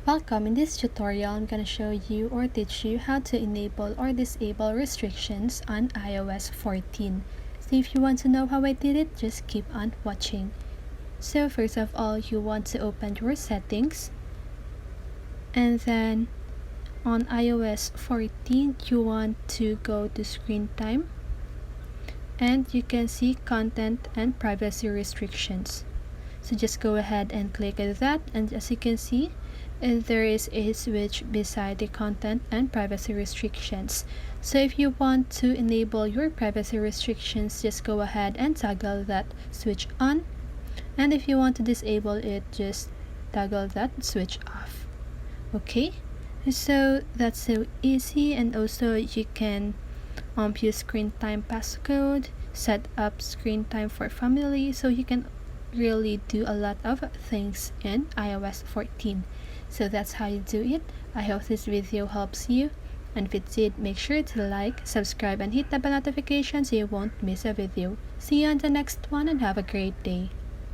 Welcome. In this tutorial, I'm going to show you or teach you how to enable or disable restrictions on iOS 14. So if you want to know how I did it, just keep on watching. So first of all, you want to open your settings, and then on iOS 14, you want to go to screen time, and you can see content and privacy restrictions. So just go ahead and click on that, and as you can see, there is a switch beside the content and privacy restrictions. So if you want to enable your privacy restrictions, just go ahead and toggle that switch on, and if you want to disable it, just toggle that switch off. Okay, so that's so easy. And also you can use screen time passcode, set up screen time for family, so you can really do a lot of things in iOS 14. So that's how you do it. I hope this video helps you, and if it did, make sure to like, subscribe, and hit the bell notification so you won't miss a video. See you on the next one, and have a great day.